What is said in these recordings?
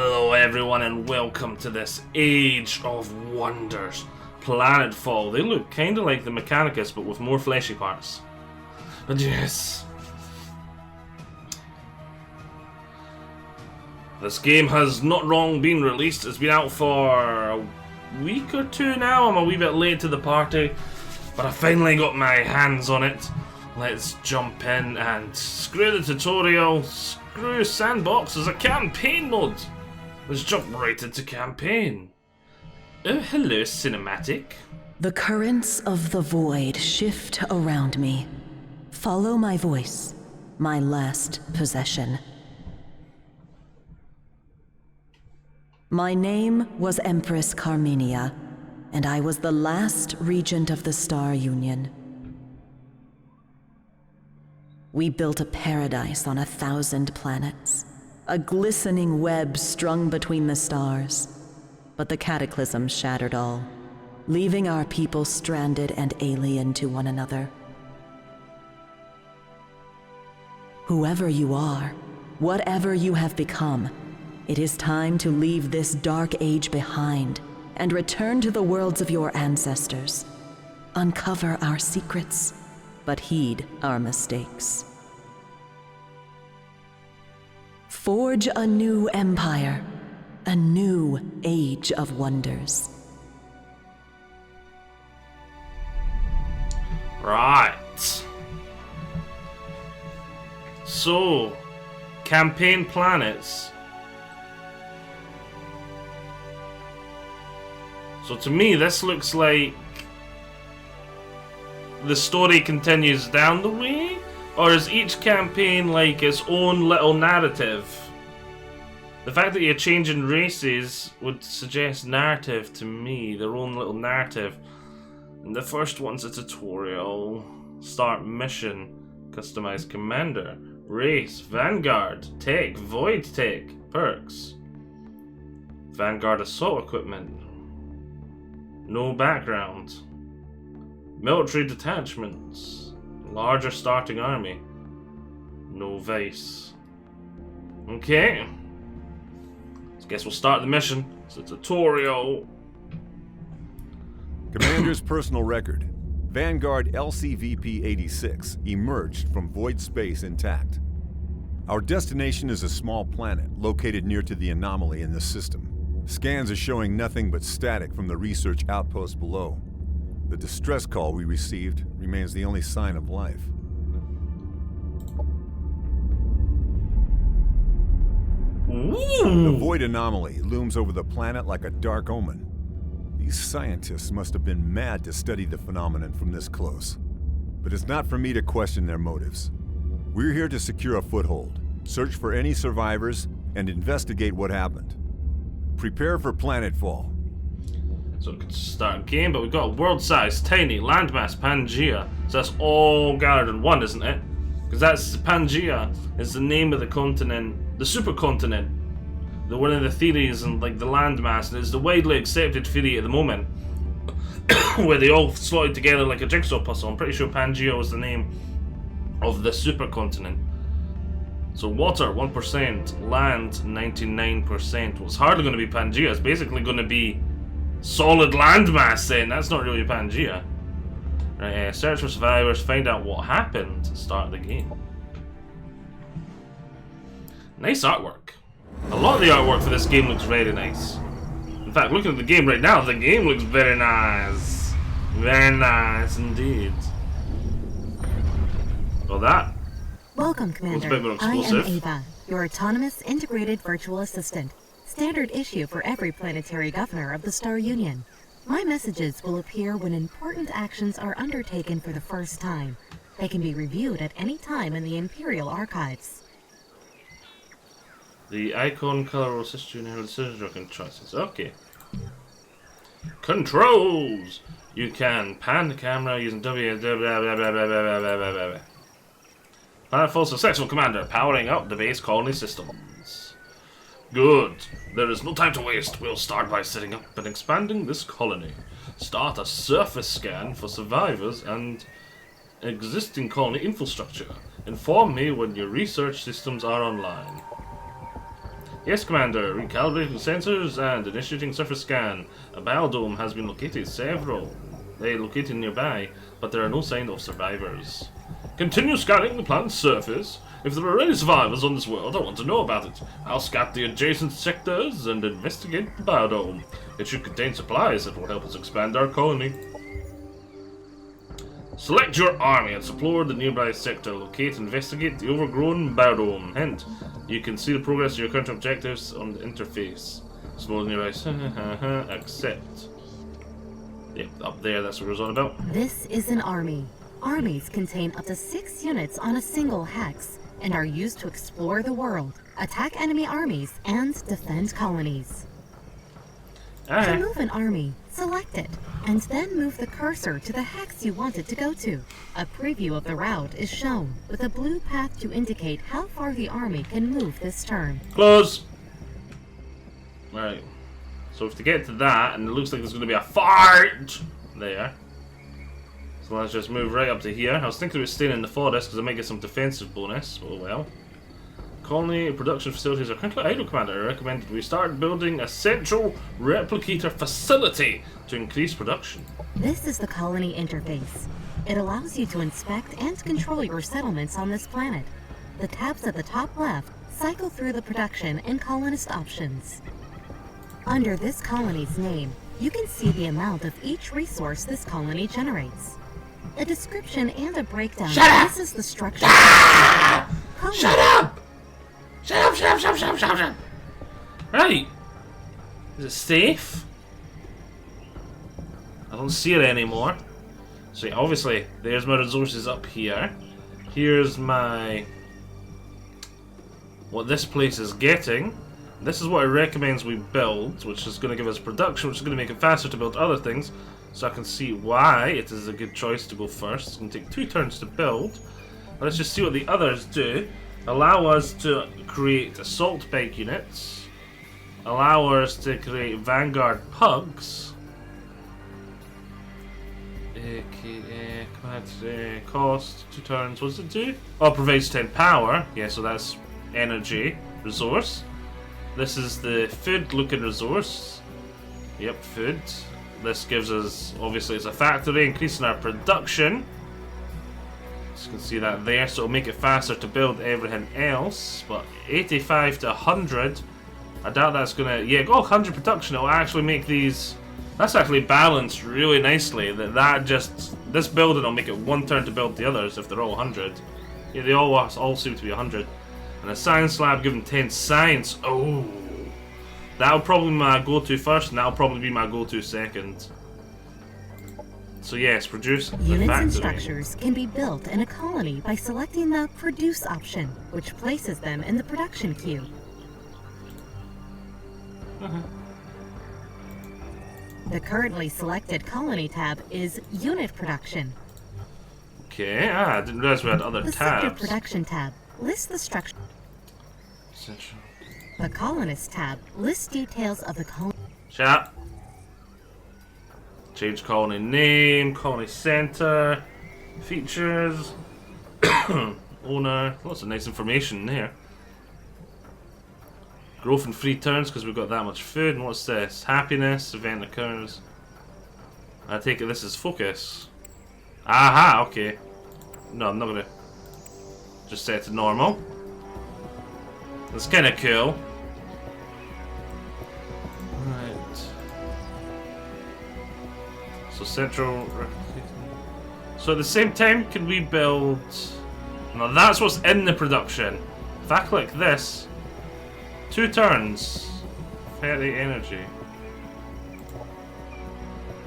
Hello everyone and welcome to this Age of Wonders Planetfall. They look kinda like the Mechanicus but with more fleshy parts. But yes, this game has not long been released. It's been out for a week or two now. I'm a wee bit late to the party, but I finally got my hands on it. Let's jump in and screw the tutorial, screw sandbox as a campaign mode. Let's jump right into campaign. Oh, hello, cinematic. The currents of the void shift around me. Follow my voice, my last possession. My name was Empress Carmenia, and I was the last regent of the Star Union. We built a paradise on 1,000 planets, a glistening web strung between the stars. But the cataclysm shattered all, leaving our people stranded and alien to one another. Whoever you are, whatever you have become, it is time to leave this dark age behind and return to the worlds of your ancestors. Uncover our secrets, but heed our mistakes. Forge a new empire, a new age of wonders. Right. So, campaign planets. So to me, this looks like the story continues down the way, or is each campaign like its own little narrative? The fact that you're changing races would suggest narrative to me, their own little narrative. And the first one's a tutorial. Start mission. Customize commander. Race. Vanguard. Tech. Void tech. Perks. Vanguard assault equipment. No background. Military detachments. Larger starting army. No vice. Okay. So guess we'll start the mission. It's a tutorial. Commander's personal record. Vanguard LCVP-86 emerged from void space intact. Our destination is a small planet located near to the anomaly in the system. Scans are showing nothing but static from the research outpost below. The distress call we received remains the only sign of life. Ooh. The void anomaly looms over the planet like a dark omen. These scientists must have been mad to study the phenomenon from this close. But it's not for me to question their motives. We're here to secure a foothold, search for any survivors, and investigate what happened. Prepare for Planetfall. So we could start a game, but we've got a world-sized, tiny, landmass Pangea. So that's all gathered in one, isn't it? Because that's Pangea is the name of the continent, the supercontinent. The one of the theories and like the landmass, and it's the widely accepted theory at the moment, where they all slotted together like a jigsaw puzzle. I'm pretty sure Pangea was the name of the supercontinent. So water 1%, land 99%. Well, it's hardly going to be Pangea. It's basically going to be solid landmass. Then that's not really Pangea. Right, search for survivors, find out what happened to start the game. Nice artwork. A lot of the artwork for this game looks very nice. In fact, looking at the game right now, the game looks very nice. Very nice indeed. Well, that Welcome, Commander. was a bit more I am explosive. Ava, your autonomous integrated virtual assistant. Standard issue for every planetary governor of the Star Union. My messages will appear when important actions are undertaken for the first time. They can be reviewed at any time in the Imperial Archives. The icon color will assist you in how decisions or choices. Okay. Controls! You can pan the camera using Planetfall successful, Commander. Powering up the base colony systems. Good. There is no time to waste. We'll start by setting up and expanding this colony. Start a surface scan for survivors and existing colony infrastructure. Inform me when your research systems are online. Yes, Commander. Recalibrating sensors and initiating surface scan. A biodome has been located. They located nearby, but there are no signs of survivors. Continue scanning the planet's surface. If there are any survivors on this world, I want to know about it. I'll scout the adjacent sectors and investigate the biodome. It should contain supplies that will help us expand our colony. Select your army and explore the nearby sector. Locate and investigate the overgrown biodome. Hint, you can see the progress of your current objectives on the interface. Explore the nearby... Accept. Yep, up there, that's what it was on about. This is an army. Armies contain up to 6 units on a single hex and are used to explore the world, attack enemy armies, and defend colonies. To move an army, select it, and then move the cursor to the hex you want it to go to. A preview of the route is shown, with a blue path to indicate how far the army can move this turn. Close! Right. So if to get to that, and it looks like there's going to be a fart there. So let's just move right up to here. I was thinking about staying in the forest because I might get some defensive bonus. Oh well. Colony production facilities are currently idle, Commander. I recommend that we start building a central replicator facility to increase production. This is the colony interface. It allows you to inspect and control your settlements on this planet. The tabs at the top left cycle through the production and colonist options. Under this colony's name, you can see the amount of each resource this colony generates. A description and a breakdown. Shut up! This is the structure. Shut up! Shut up! Shut up! Right. Is it safe? I don't see it anymore. So yeah, obviously, there's my resources up here. Here's my... what this place is getting. This is what it recommends we build, which is going to give us production, which is going to make it faster to build other things. So I can see why it is a good choice to go first. It's going to take 2 turns to build. But let's just see what the others do. Allow us to create assault bike units. Allow us to create Vanguard pugs. Cost 2 turns. What does it do? Oh, it provides 10 power. Yeah, so that's energy resource. This is the food looking resource. Yep, food. This gives us, obviously it's a factory, increasing our production. So you can see that there, so it'll make it faster to build everything else. But 85 to 100, I doubt that's gonna, yeah, go 100 production, it'll actually make these, that's actually balanced really nicely. This building will make it 1 turn to build the others if they're all 100. Yeah, they all seem to be 100. And a science lab given 10 science, oh. That'll probably be my go-to first, and that'll probably be my go-to second. So yes, produce the Units factory. and structures can be built in a colony by selecting the Produce option, which places them in the production queue. The currently selected colony tab is Unit Production. Okay, I didn't realize we had other The tabs. Sector Production tab lists the structure. Central. The Colonist tab lists details of the colony. Shut up. Change colony name, colony center, features, owner. Lots of nice information there. Growth in 3 turns because we've got that much food. And what's this? Happiness, event occurs. I take it this is focus. Aha, okay. No, I'm not gonna just set it to normal. That's kind of cool. Right. So central. So at the same time, can we build? Now that's what's in the production. If I click this, 2 turns, 30 energy.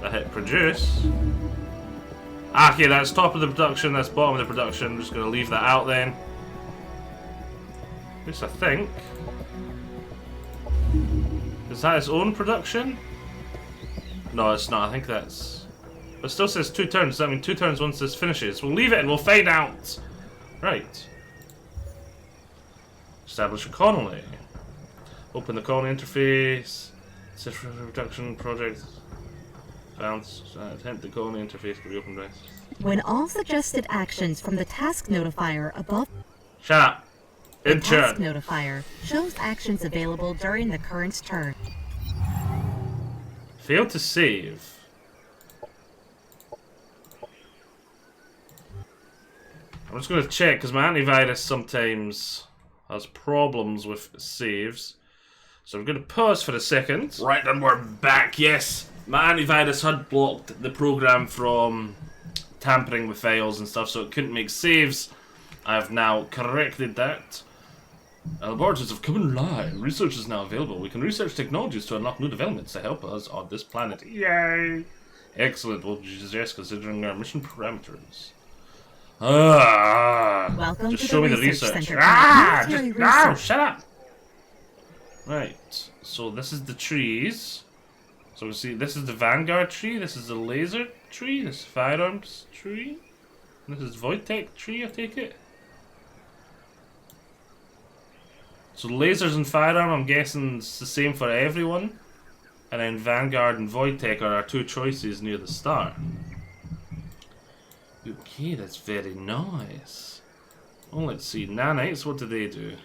I hit produce. Okay, that's top of the production. That's bottom of the production. I'm just gonna leave that out then. This, I think. Is that its own production? No, it's not. I think that's... But it still says 2 turns. Does that mean 2 turns once this finishes? We'll leave it and we'll find out. Right. Establish a colony. Open the colony interface. Set for production project. Bounce. Attempt the colony interface to be opened right. When all suggested actions from the task notifier above. Shut up. The In task turn. notifier shows actions available during the current turn. Fail to save. I'm just going to check because my antivirus sometimes has problems with saves. So I'm going to pause for a second. Right, and we're back. Yes, my antivirus had blocked the program from tampering with files and stuff, so it couldn't make saves. I have now corrected that. Laboratories have come online. Research is now available. We can research technologies to unlock new developments to help us on this planet. Yay! Excellent. What would you suggest considering our mission parameters? Welcome just to show the me the research research. center. Just Military research. shut up. Right. So this is the trees. So we see this is the Vanguard tree. This is the laser tree. This is firearms tree. This is Voidtech tree. I take it. So lasers and firearm, I'm guessing it's the same for everyone. And then Vanguard and Voidtech are our two choices near the start. Okay, that's very nice. Oh, let's see. Nanites, what do they do?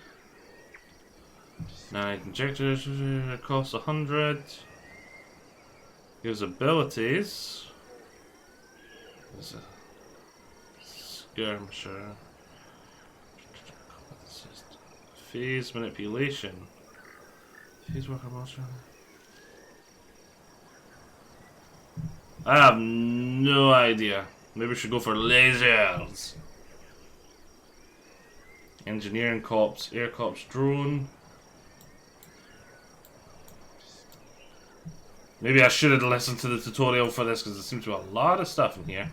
Nanite injectors cost 100. Gives abilities. There's a skirmisher. Phase manipulation. Phase worker motion. I have no idea. Maybe we should go for lasers. Engineering corps, air corps, drone. Maybe I should have listened to the tutorial for this because there seems to be a lot of stuff in here.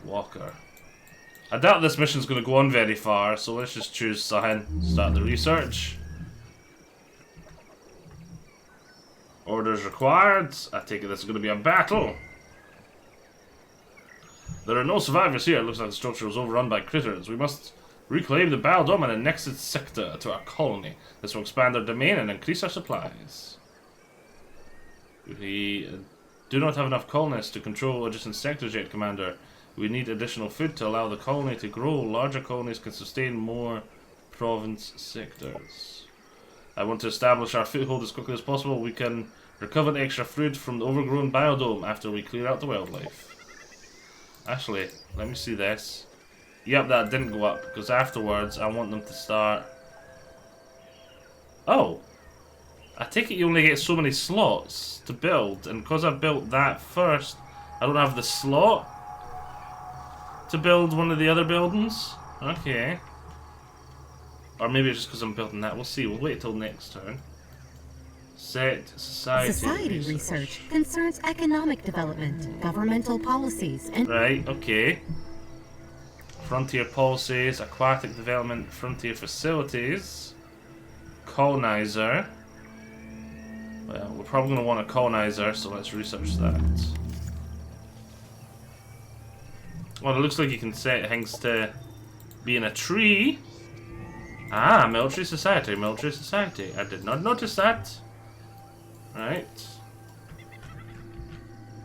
Walker. I doubt this mission's going to go on very far, so let's just choose Sahin. Start the research. Orders required. I take it this is going to be a battle. There are no survivors here. It looks like the structure was overrun by critters. We must reclaim the biodome and annex its sector to our colony. This will expand our domain and increase our supplies. We do not have enough colonists to control adjacent sectors yet, Commander. We need additional food to allow the colony to grow. Larger colonies can sustain more province sectors. I want to establish our foothold as quickly as possible. We can recover the extra food from the overgrown biodome after we clear out the wildlife. Actually, let me see this. Yep, that didn't go up, because afterwards I want them to start... Oh! I take it you only get so many slots to build, and because I built that first, I don't have the slot to build one of the other buildings? Okay. Or maybe it's just because I'm building that. We'll see. We'll wait till next turn. Set Society research concerns economic development, governmental policies, and... Right, okay. Frontier policies, aquatic development, frontier facilities, colonizer. Well, we're probably going to want a colonizer, so let's research that. Well, it looks like you can set things to be in a tree. Ah, military society, military society. I did not notice that. Right.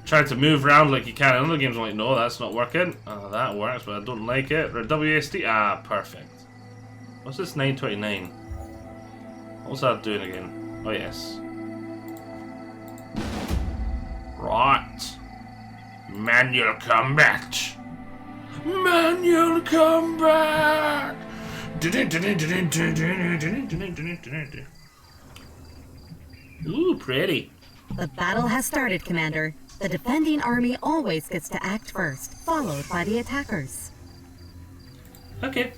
Try to move around like you can in other games. I'm like, no, that's not working. That works, but I don't like it. WSD. Ah, perfect. What's this 929? What's that doing again? Oh, yes. Right. Manual combat. Manual combat. Ooh, pretty. The battle has started, Commander. The defending army always gets to act first, followed by the attackers. Okay.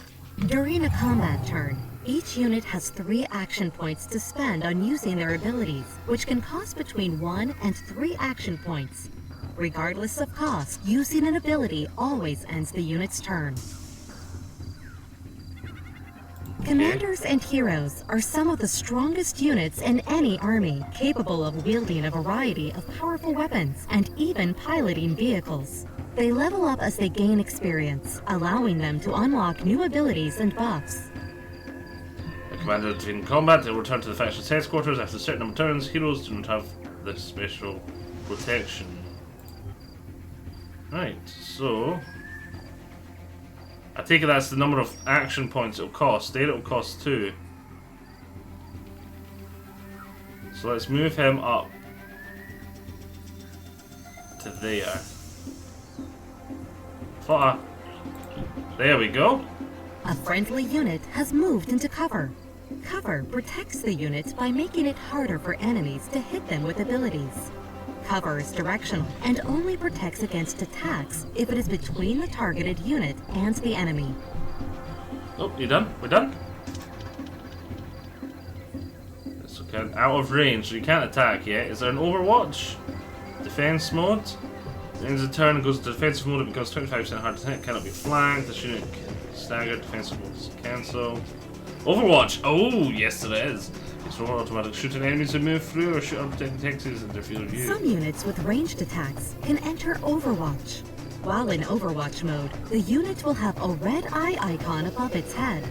During a combat turn, each unit has 3 action points to spend on using their abilities, which can cost between 1 and 3 action points. Regardless of cost, using an ability always ends the unit's turn. Commanders and heroes are some of the strongest units in any army, capable of wielding a variety of powerful weapons and even piloting vehicles. They level up as they gain experience, allowing them to unlock new abilities and buffs. The commander in combat will return to the faction's headquarters after a certain number of turns. Heroes do not have this special protection. Right, so... I take it that's the number of action points it'll cost. There it'll cost 2. So let's move him up to there. Flutter. There we go. A friendly unit has moved into cover. Cover protects the unit by making it harder for enemies to hit them with abilities. Cover is directional and only protects against attacks if it is between the targeted unit and the enemy. Oh, you done? We're done? It's okay. Out of range, so you can't attack yet. Is there an Overwatch? Defense mode? Ends the turn, goes to defensive mode, it becomes 25% hard to hit, cannot be flanked, this unit staggered, defensive mode is cancelled. Overwatch! Oh, yes it is! It's for automatic shooting enemies who move through or shoot unprotected texts in their field of view. Some units with ranged attacks can enter Overwatch. While in Overwatch mode, the unit will have a red eye icon above its head.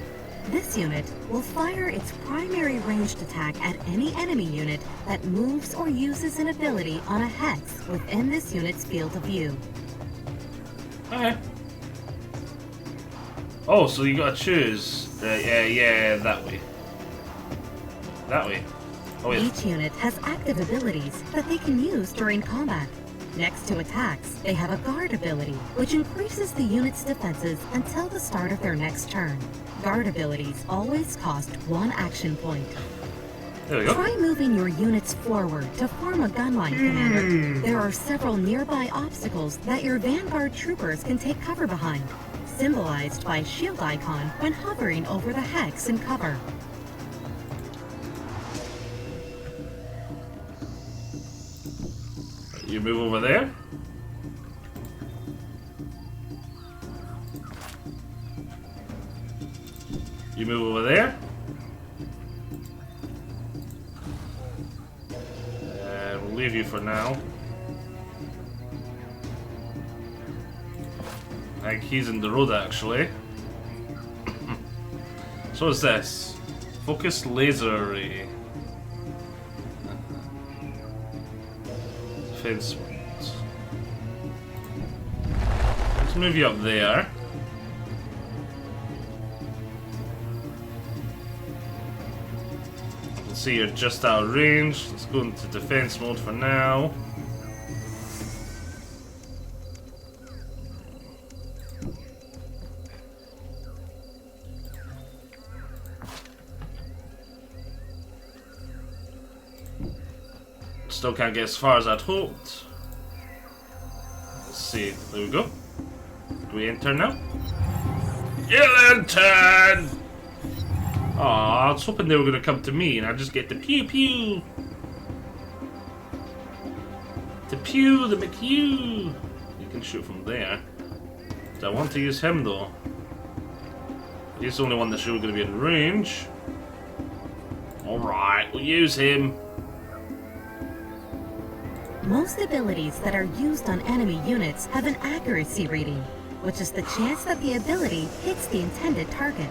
This unit will fire its primary ranged attack at any enemy unit that moves or uses an ability on a hex within this unit's field of view. Okay. Oh, so you gotta choose. Yeah, that way. That way. Oh, yeah. Each unit has active abilities that they can use during combat. Next to attacks, they have a guard ability, which increases the unit's defenses until the start of their next turn. Guard abilities always cost 1 action point. There we go. Try moving your units forward to form a gunline, Commander. There are several nearby obstacles that your Vanguard troopers can take cover behind, symbolized by a shield icon when hovering over the hex in cover. You move over there. You move over there. We'll leave you for now. I think he's in the road actually. So is this. Focused laser array. Defense. Let's move you up there. Let's see, you're just out of range. Let's go into defense mode for now. Still can't get as far as I'd hoped. Let's see. There we go. Do we enter now? You'll enter! Aw, I was hoping they were gonna come to me and I'd just get the pew pew. The pew, the McHugh. You can shoot from there. Do I want to use him though? He's the only one that's really gonna be in range. Alright, we'll use him. Most abilities that are used on enemy units have an accuracy rating, which is the chance that the ability hits the intended target.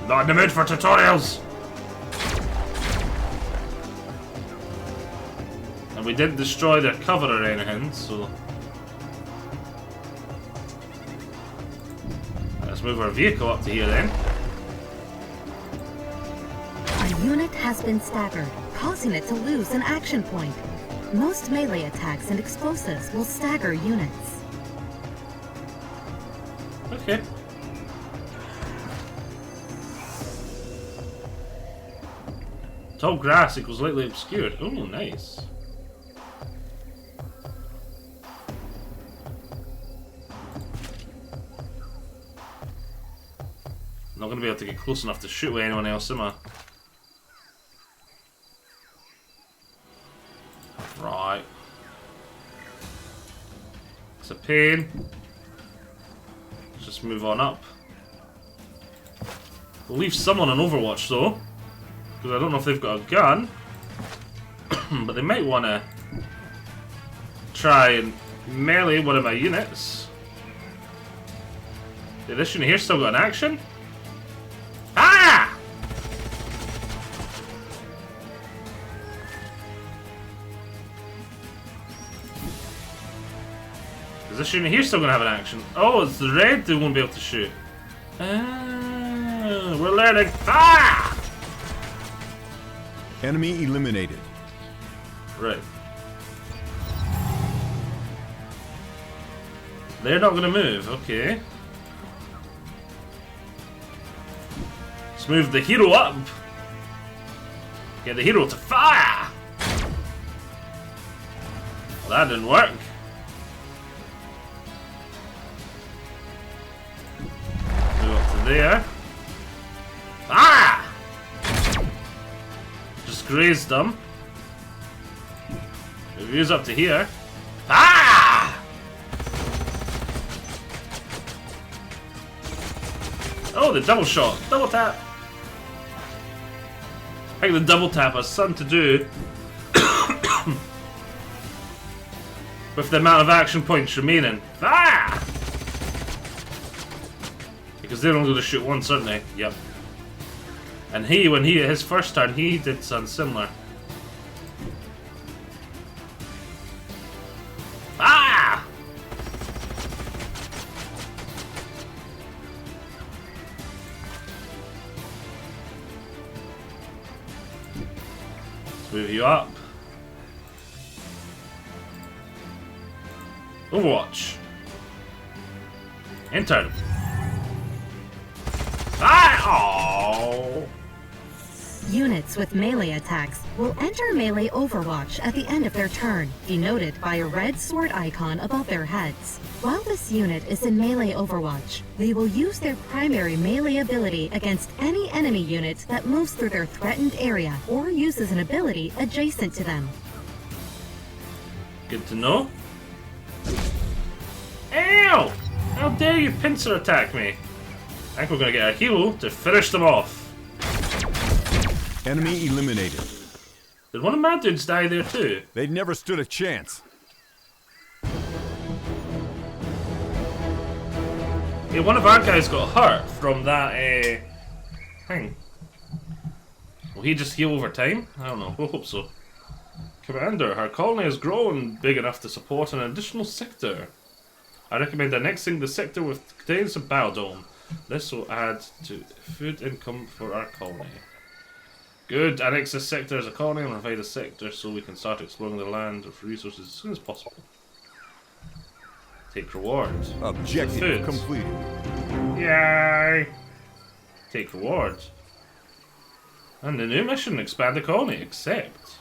Not in the mood for tutorials! And we didn't destroy their cover or anything, so... Let's move our vehicle up to here then. A unit has been staggered, causing it to lose an action point. Most melee attacks and explosives will stagger units. Okay. Tall grass equals lightly obscured. Oh, nice. Not gonna be able to get close enough to shoot with anyone else, am I? Right. It's a pain. Let's just move on up. We'll leave someone on Overwatch though, because I don't know if they've got a gun. But they might want to try and melee one of my units. Yeah, this unit here still got an action. Ah! Is this unit here still gonna have an action? Oh, it's the red that won't be able to shoot. Ah, we're learning. Ah! Enemy eliminated. Right. They're not gonna move, okay. Let's move the hero up. Get the hero to fire! Well, that didn't work. Move up to there. Ah! Just grazed them. Move yours up to here. Ah! Oh, the double shot. Double tap. I think the double tap has something to do with the amount of action points remaining. Ah! Because they're only going to shoot once, aren't they? Yep. And when he his first turn, he did something similar. Ah! Let's move you up. Overwatch. Enter. Ah! Oh! Units with melee attacks will enter melee Overwatch at the end of their turn, denoted by a red sword icon above their heads. While this unit is in melee Overwatch, they will use their primary melee ability against any enemy unit that moves through their threatened area or uses an ability adjacent to them. Good to know. Ow! How dare you pincer attack me? I think we're gonna get a hero to finish them off. Enemy eliminated. Did one of my dudes die there too? They never stood a chance. Yeah, one of our guys got hurt from that thing. Will he just heal over time? I don't know. We'll hope so. Commander, our colony has grown big enough to support an additional sector. I recommend annexing the sector with contains a biodome. This will add to food income for our colony. Good. Annex this sector as a colony and provide a sector so we can start exploring the land for resources as soon as possible. Take reward. Objective completed. Yay! Take reward. And the new mission, expand the colony. Accept.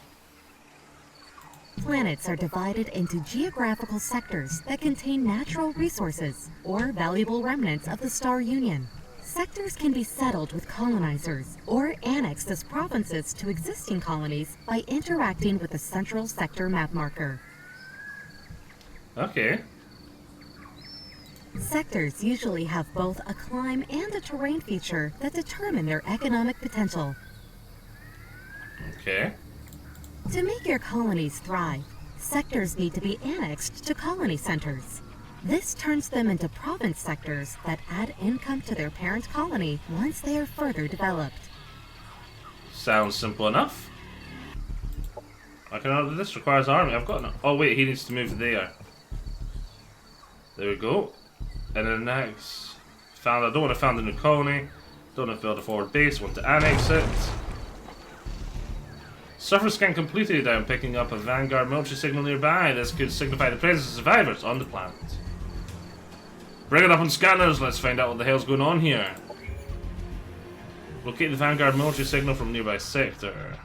Planets are divided into geographical sectors that contain natural resources or valuable remnants of the Star Union. Sectors can be settled with colonizers or annexed as provinces to existing colonies by interacting with the central sector map marker. Okay. Sectors usually have both a climb and a terrain feature that determine their economic potential. Okay. To make your colonies thrive, sectors need to be annexed to colony centers. This turns them into province sectors that add income to their parent colony once they are further developed. Sounds simple enough. I can order this. Requires army. I've got no. Oh wait, he needs to move there. There we go. And then next, I don't want to found a new colony. Don't want to build a forward base. Want to annex it. Surface scan completed. I am picking up a Vanguard military signal nearby. This could signify the presence of survivors on the planet. Bring it up on scanners. Let's find out what the hell's going on here. Locate the Vanguard military signal from nearby sector.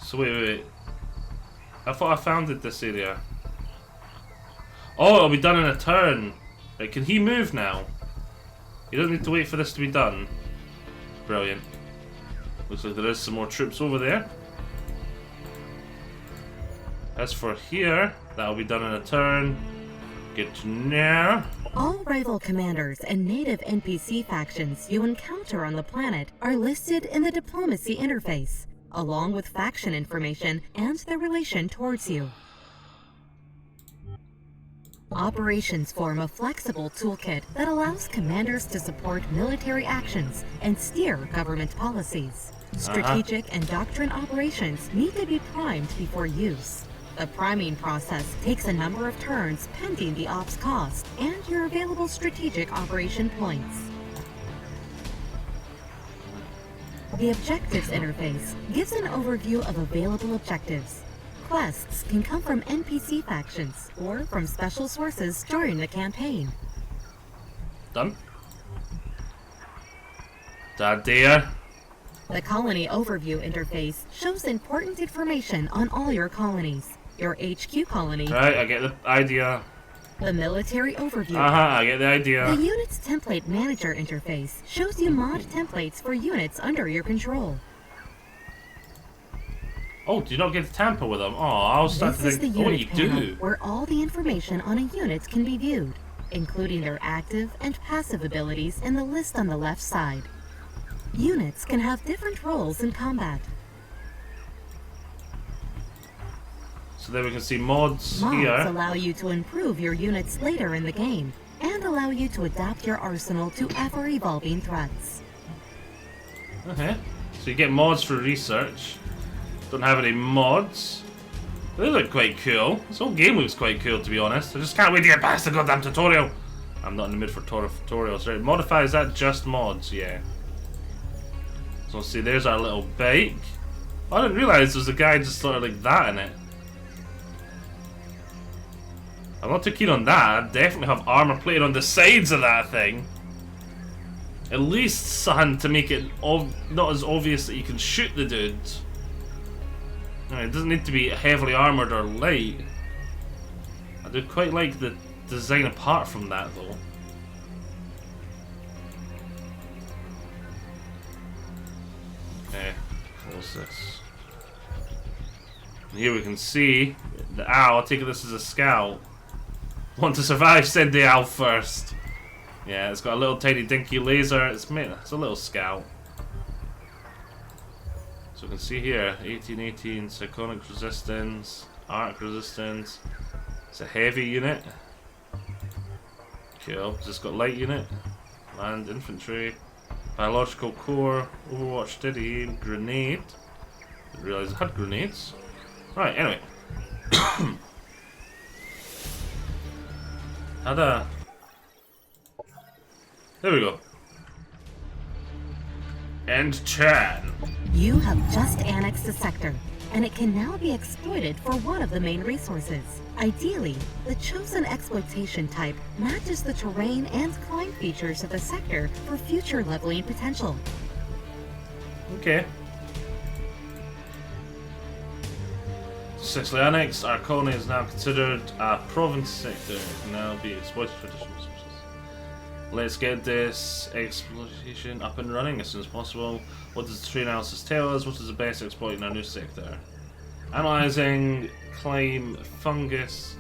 So wait. I thought I founded this area. Oh, it'll be done in a turn. Right, can he move now? He doesn't need to wait for this to be done. Brilliant. Looks like there is some more troops over there. As for here, that'll be done in a turn. Good to know. All rival commanders and native NPC factions you encounter on the planet are listed in the diplomacy interface, along with faction information and their relation towards you. Operations form a flexible toolkit that allows commanders to support military actions and steer government policies. Strategic and doctrine operations need to be primed before use. The priming process takes a number of turns pending the ops cost and your available strategic operation points. The Objectives interface gives an overview of available objectives. Quests can come from NPC factions or from special sources during the campaign. Done. Dad, dear. The Colony Overview interface shows important information on all your colonies. Your HQ colony. Right, I get the idea. The Military Overview. I get the idea. The Units Template Manager interface shows you mod templates for units under your control. Oh, do you not get to tamper with them? Oh, I was starting This to think, is the oh, unit you panel, do. where all the information on a unit can be viewed, including their active and passive abilities in the list on the left side. Units can have different roles in combat. So there we can see mods Mods here. allow you to improve your units later in the game, and allow you to adapt your arsenal to ever-evolving threats. Okay. So you get mods for research. Don't have any mods. They look quite cool. This whole game looks quite cool, to be honest. I just can't wait to get past the goddamn tutorial. I'm not in the mood for tutorials. Right, modify, is that just mods? Yeah. So see, there's our little bike. I didn't realise there was a guy just sort of like that in it. I'm not too keen on that. I'd definitely have armor plated on the sides of that thing. At least something to make it not as obvious that you can shoot the dude. It doesn't need to be heavily armored or light. I do quite like the design apart from that though. Okay, close this. And here we can see the owl. I take it this is a scout. Want to survive, said the owl first. Yeah, it's got a little tiny dinky laser. It's a little scout. So we can see here, 1818, psychonic resistance, arc resistance. It's a heavy unit. Cool. Just got light unit, land infantry, biological core, Overwatch steady, grenade. Didn't realize it had grenades. Right. Anyway. There we go. And Chan. You have just annexed a sector, and it can now be exploited for one of the main resources. Ideally, the chosen exploitation type matches the terrain and climb features of the sector for future leveling potential. Okay. Successfully annexed, our colony is now considered a province sector. It can now be exploited for additional resources. Let's get this exploitation up and running as soon as possible. What does the tree analysis tell us? What is the best exploit in our new sector? Analyzing, climb, fungus.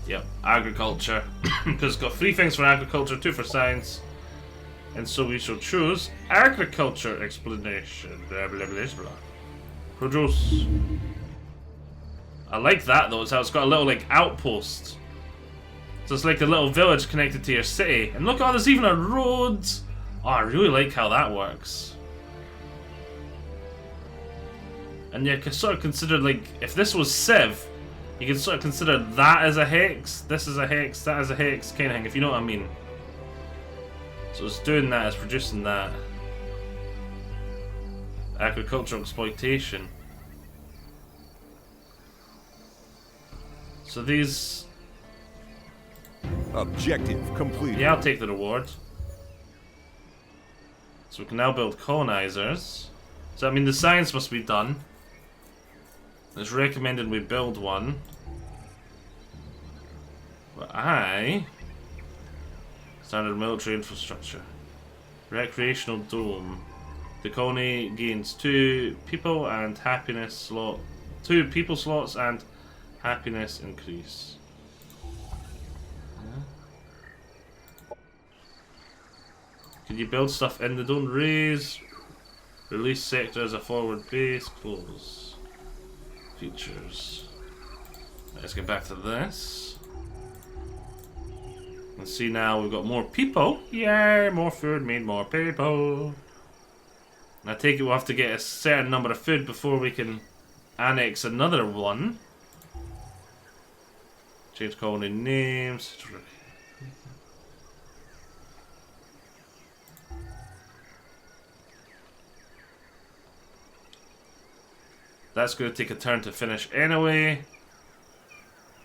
Yep, agriculture. Because it's got 3 things for agriculture, 2 for science. And so we shall choose agriculture explanation. Blah blah blah blah. Produce. I like that though, it's how it's got a little like outpost. So it's like a little village connected to your city. And look, oh, there's even a road. Oh, I really like how that works. And you can sort of consider, like, if this was Civ, you can sort of consider that as a hex, this is a hex, that is a hex, kind of thing, if you know what I mean. So it's doing that, it's producing that. Agricultural exploitation. So these... Objective completed. Yeah, I'll take the reward. So we can now build colonizers. So I mean the science must be done. It's recommended we build one. But standard military infrastructure. Recreational dome. The colony gains 2 people and happiness slot. 2 people slots and happiness increase. Can you build stuff in the dome? Raise. Release sector as a forward base. Close. Features. Let's get back to this. And see now we've got more people. Yay, more food mean more people. And I take it we'll have to get a certain number of food before we can annex another one. Change colony names. That's going to take a turn to finish anyway.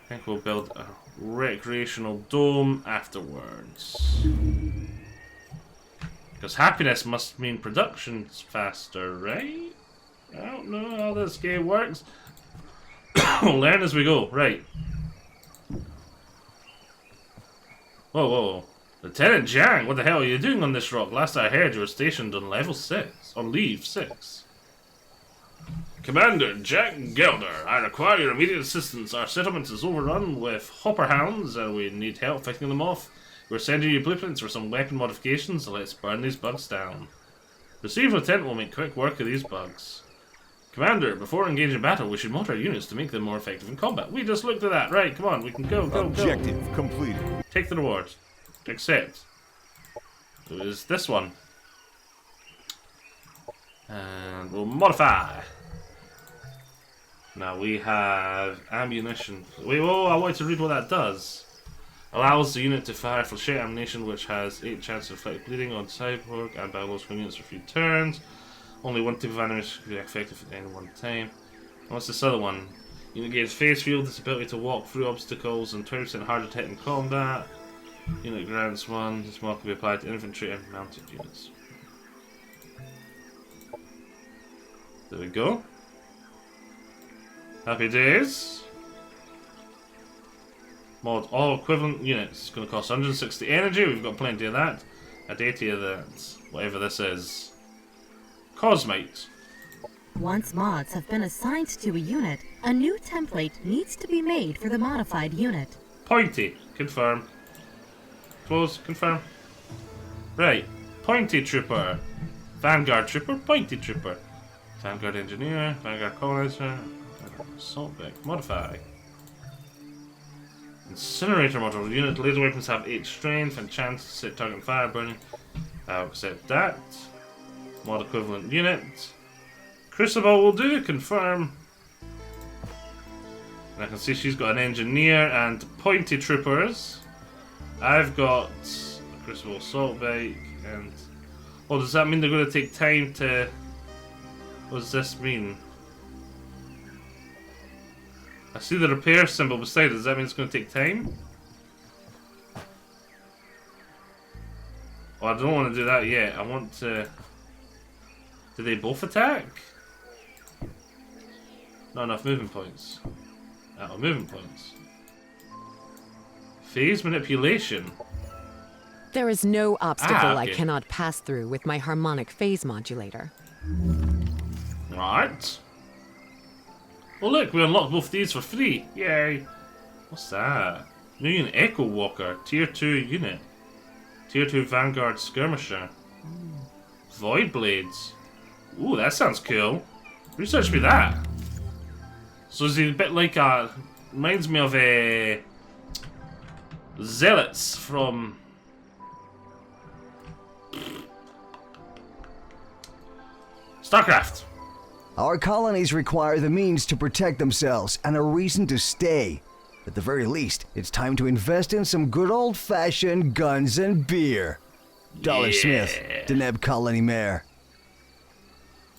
I think we'll build a recreational dome afterwards. Because happiness must mean production's faster, right? I don't know how this game works. We'll learn as we go, right. Whoa, whoa. Lieutenant Jiang, what the hell are you doing on this rock? Last I heard you were stationed on level 6. On leave 6. Commander Jack Gelder, I require your immediate assistance. Our settlement is overrun with hopper hounds and we need help fighting them off. We're sending you blueprints for some weapon modifications, so let's burn these bugs down. Receive, Lieutenant, will make quick work of these bugs. Commander, before engaging battle, we should mod our units to make them more effective in combat. We just looked at that. Right, come on, we can go. Objective completed. Take the reward. Accept. It is this one. And we'll modify. Now we have ammunition. Wait, whoa, I wanted to read what that does. Allows the unit to fire flechette ammunition which has 8 chances to inflict bleeding on cyborg and battle units for a few turns. Only one type of ammunition can be effective at any one time. What's this other one? Unit gains phase field, its ability to walk through obstacles and 20% harder to hit in combat. Unit grants 1. This mod can be applied to infantry and mounted units. There we go. Happy days. Mod all equivalent units. It's going to cost 160 energy. We've got plenty of that. At 80 of that. Whatever this is. Cosmite. Once mods have been assigned to a unit, a new template needs to be made for the modified unit. Pointy. Confirm. Close. Confirm. Right. Pointy Trooper. Vanguard Trooper. Pointy Trooper. Vanguard Engineer. Vanguard Colonizer. Assault Deck. Modify. Incinerator module. Unit laser weapons have 8 strength and chance to set target on fire burning. I'll accept that. Mod equivalent unit. Crucible will do. Confirm. And I can see she's got an engineer and pointy troopers. I've got a Crucible assault bike and... Oh, does that mean they're going to take time to... What does this mean? I see the repair symbol beside it. Does that mean it's going to take time? Oh, I don't want to do that yet. I want to... Do they both attack? Not enough movement points. Out of movement points. Phase manipulation. There is no obstacle I okay. cannot pass through with my harmonic phase modulator. Right. Well, look, we unlocked both these for free. Yay. What's that? New unit Echo Walker, Tier 2 unit. Tier 2 Vanguard Skirmisher. Void Blades. Ooh, that sounds cool. Research me that. So is he a bit like a... Reminds me of a... Zealots from... StarCraft. Our colonies require the means to protect themselves and a reason to stay. At the very least, it's time to invest in some good old-fashioned guns and beer. Dollar Smith, Deneb Colony Mayor.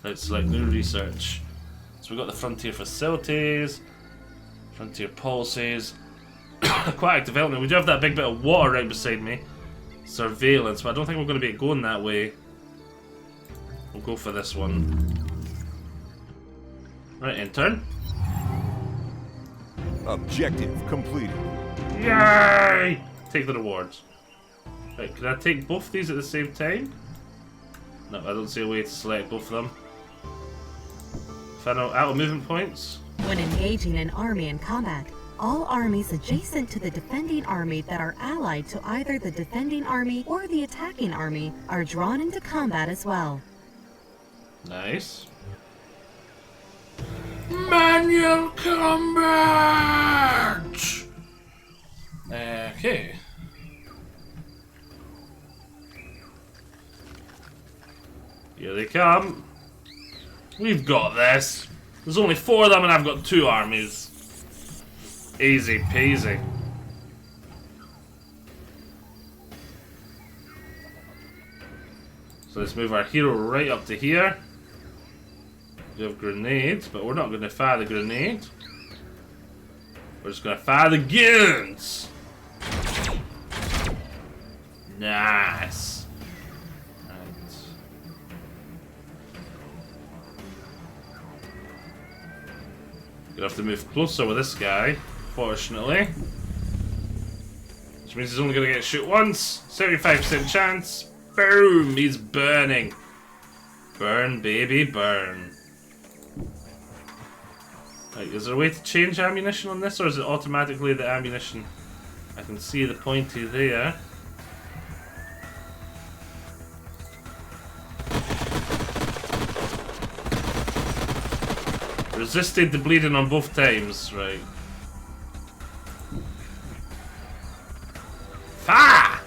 Let's select new research. So we've got the frontier facilities, frontier policies, aquatic development. We do have that big bit of water right beside me. Surveillance, but I don't think we're going to be going that way. We'll go for this one. Right, in turn. Objective completed. Yay! Take the rewards. Right, can I take both these at the same time? No, I don't see a way to select both of them. Final out of movement points. When engaging an army in combat, all armies adjacent to the defending army that are allied to either the defending army or the attacking army are drawn into combat as well. Nice. Manual combat! Okay. Here they come. We've got this. There's only 4 of them and I've got 2 armies. Easy peasy. So let's move our hero right up to here. We have grenades, but we're not going to fire the grenade. We're just going to fire the guns. Nice. Right. Gonna have to move closer with this guy, fortunately. Which means he's only going to get shoot once. 75% chance. Boom! He's burning. Burn, baby, burn. Right, is there a way to change ammunition on this, or is it automatically the ammunition? I can see the pointy there. Resisted the bleeding on both times, right. Fire!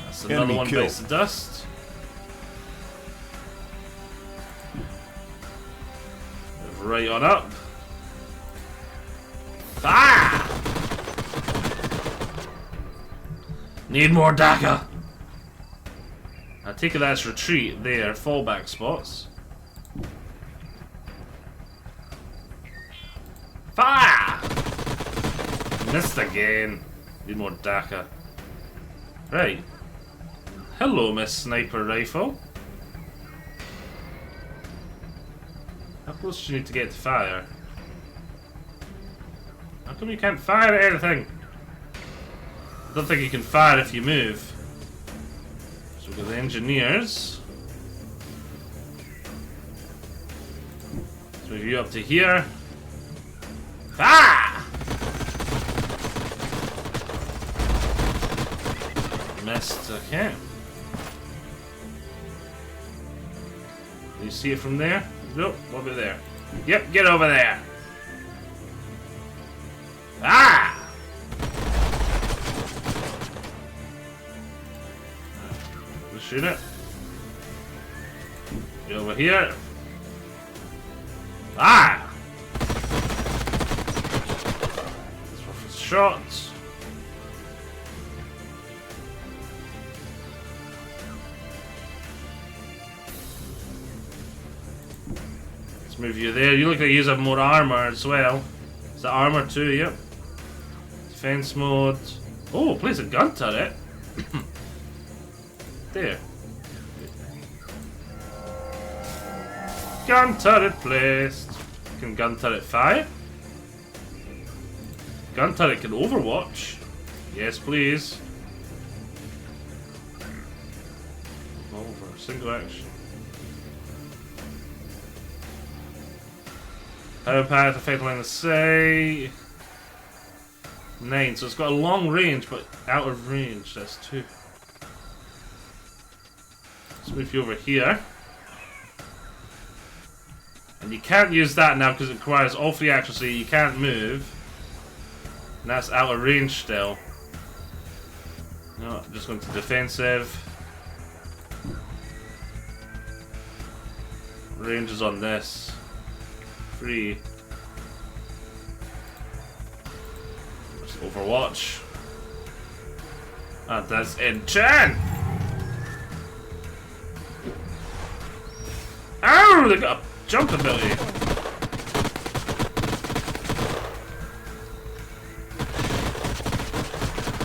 That's another one bites the dust. Move right on up. Fire! Need more dagger. I take it that's retreat there, fallback spots. Fire! Missed again. Need more DACA. Right. Hello, Miss Sniper Rifle. How close do you need to get to fire? How come you can't fire at anything? I don't think you can fire if you move. So we've got the engineers. Let's move you up to here. Ah! Missed, okay. Can you see it from there? Nope, over there. Yep, get over there. Ah! Let's shoot it. Get over here. Ah! Shots. Let's move you there. You look like you have more armor as well. Is that armor too? Yep. Defense mode. Oh, place a gun turret. There. Gun turret placed. Can gun turret fire? Gun turret can overwatch. Yes, please. Over single action. Power path effect line of sight. 9, so it's got a long range, but out of range. That's 2. Let's move you over here. And you can't use that now because it requires all 3 actions, so you can't move. And that's out of range still. No, I'm just going to defensive. Range is on this. 3. Just overwatch. And that's enchant! Ow! They got a jump ability.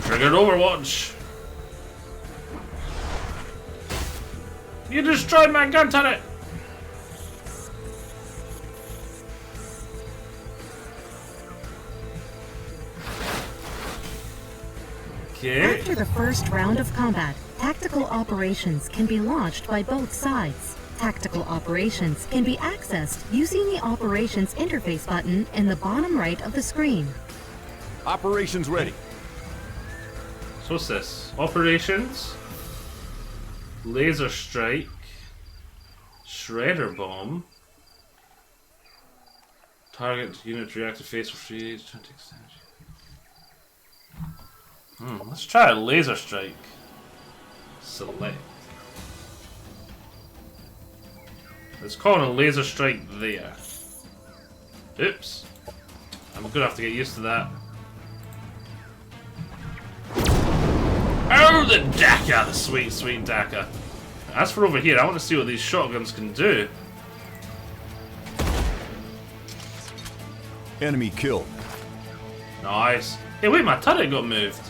Triggered overwatch. You destroyed my gun turret. Okay. After the first round of combat, tactical operations can be launched by both sides. Tactical operations can be accessed using the Operations Interface button in the bottom right of the screen. Operations ready. So what's this? Operations? Laser strike. Shredder bomb. Target unit reactor phase for free. Let's try a laser strike. Select. Let's call it a laser strike there. Oops. I'm gonna have to get used to that. Oh, the Daka! The sweet, sweet Daka. As for over here, I want to see what these shotguns can do. Enemy killed. Nice. Hey, wait, my turret got moved.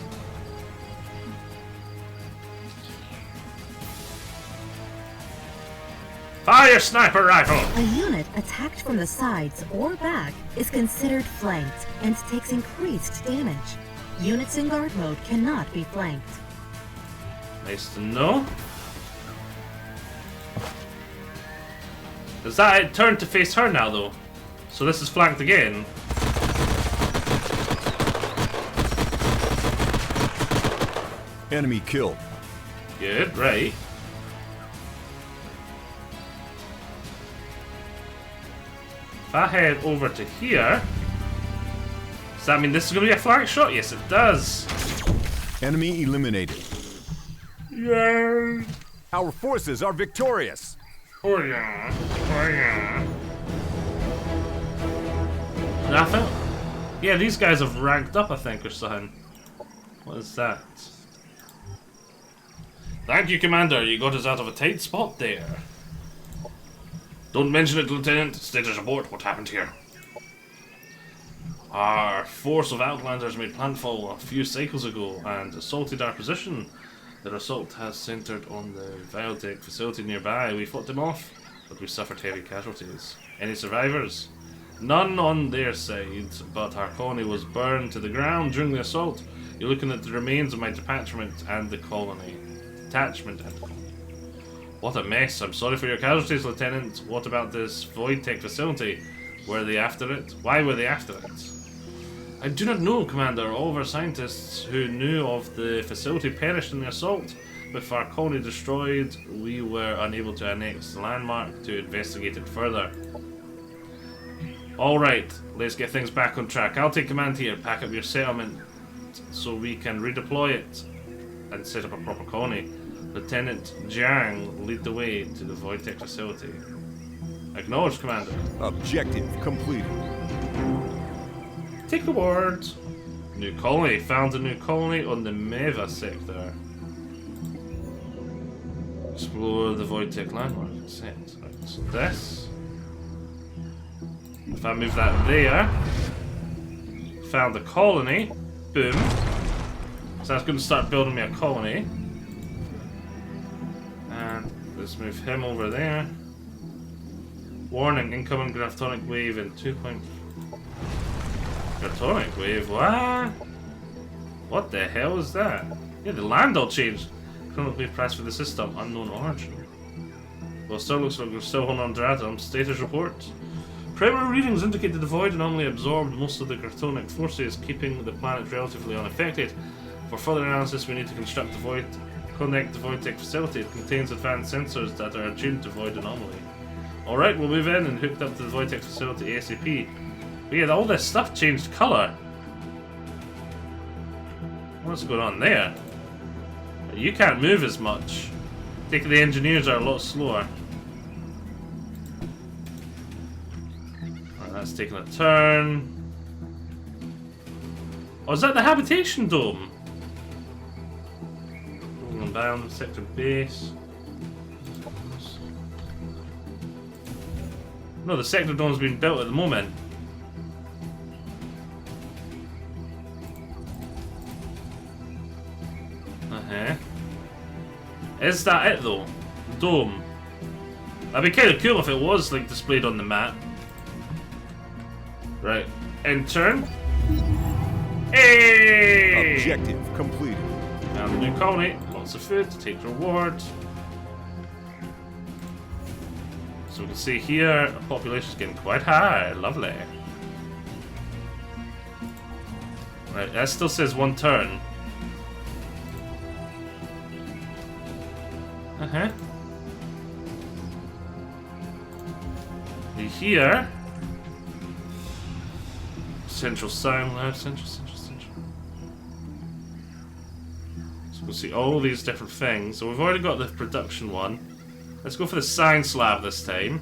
Fire sniper rifle! A unit attacked from the sides or back is considered flanked and takes increased damage. Units in guard mode cannot be flanked. Nice to know. Does that turn to face her now, though? So this is flanked again. Enemy killed. Good, right. If I head over to here, does that mean this is going to be a flank shot? Yes, it does. Enemy eliminated. Yay! Our forces are victorious. Oh yeah, oh yeah. Nothing? Yeah, these guys have ranked up, I think, or something. What is that? Thank you, Commander. You got us out of a tight spot there. Don't mention it, Lieutenant. Status report. What happened here? Our force of Outlanders made Planetfall a few cycles ago and assaulted our position. Their assault has centered on the biotech facility nearby. We fought them off, but we suffered heavy casualties. Any survivors? None on their side, but our colony was burned to the ground during the assault. You're looking at the remains of my detachment and the colony. What a mess. I'm sorry for your casualties, Lieutenant. What about this void tech facility? Were they after it? Why were they after it? I do not know, Commander. All of our scientists who knew of the facility perished in the assault. With our colony destroyed, we were unable to annex the landmark to investigate it further. Alright, let's get things back on track. I'll take command here. Pack up your settlement so we can redeploy it and set up a proper colony. Lieutenant Jiang, lead the way to the void tech facility. Acknowledged, Commander. Objective completed. Take award. New colony. Found a new colony on the Meva sector. Explore the void tech landmark. Set. Right, so this. If I move that there. Found the colony. Boom. So that's going to start building me a colony. And let's move him over there. Warning, incoming graftonic wave in 2.4. Graftonic wave? What? What the hell is that? Yeah, the land all changed. Current wave price for the system, unknown origin. Well, still looks like we're still holding on to Atom. Status report. Preliminary readings indicate that the void anomaly absorbed most of the graftonic forces, keeping the planet relatively unaffected. For further analysis, we need to connect the void tech facility. It contains advanced sensors that are attuned to void anomaly. Alright, we'll move in and hooked up to the void tech facility ASAP. But yeah, all this stuff changed colour. What's going on there? You can't move as much. I think the engineers are a lot slower. Alright, that's taking a turn. Oh, is that the habitation dome? Going down, sector base. No, the sector dome's being built at the moment. Is that it though? Dome. That'd be kind of cool if it was like displayed on the map. Right. In turn. Hey! Objective completed. Found a new colony. Lots of food to take reward. So we can see here, the population's getting quite high. Lovely. Right, that still says one turn. Uh-huh. Here. Central Sound Lab, central. So we'll see all these different things. So we've already got the production one. Let's go for the science lab this time.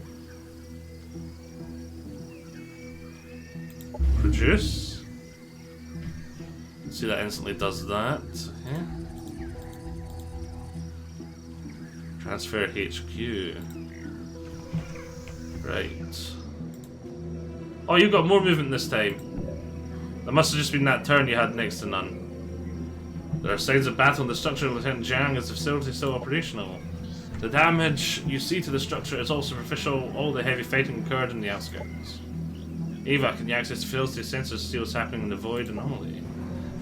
Produce. See, that instantly does that. Okay. Transfer HQ. Right. Oh, you got more movement this time. That must have just been that turn you had next to none. There are signs of battle in the structure of Lieutenant Jiang. Is the facility still operational? The damage you see to the structure is all superficial. All the heavy fighting occurred in the outskirts. Ava, can you access the facility sensors to see what's happening in the Void anomaly?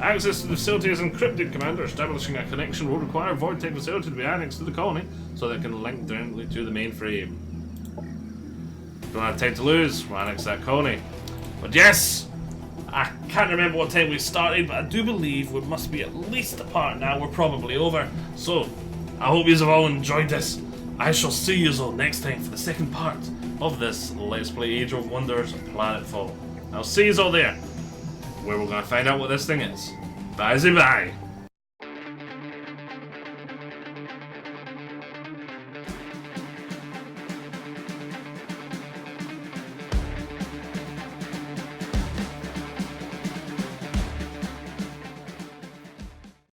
Access to the facility is encrypted, Commander. Establishing a connection will require Void Tech facility to be annexed to the colony so that it can link directly to the mainframe. Don't have time to lose. We'll annex that colony. But yes! I can't remember what time we started, but I do believe we must be at least a part now. We're probably over. So, I hope you have all enjoyed this. I shall see you all next time for the second part of this Let's Play Age of Wonders Planetfall. I'll see you all there, where we're going to find out what this thing is. Bye-bye.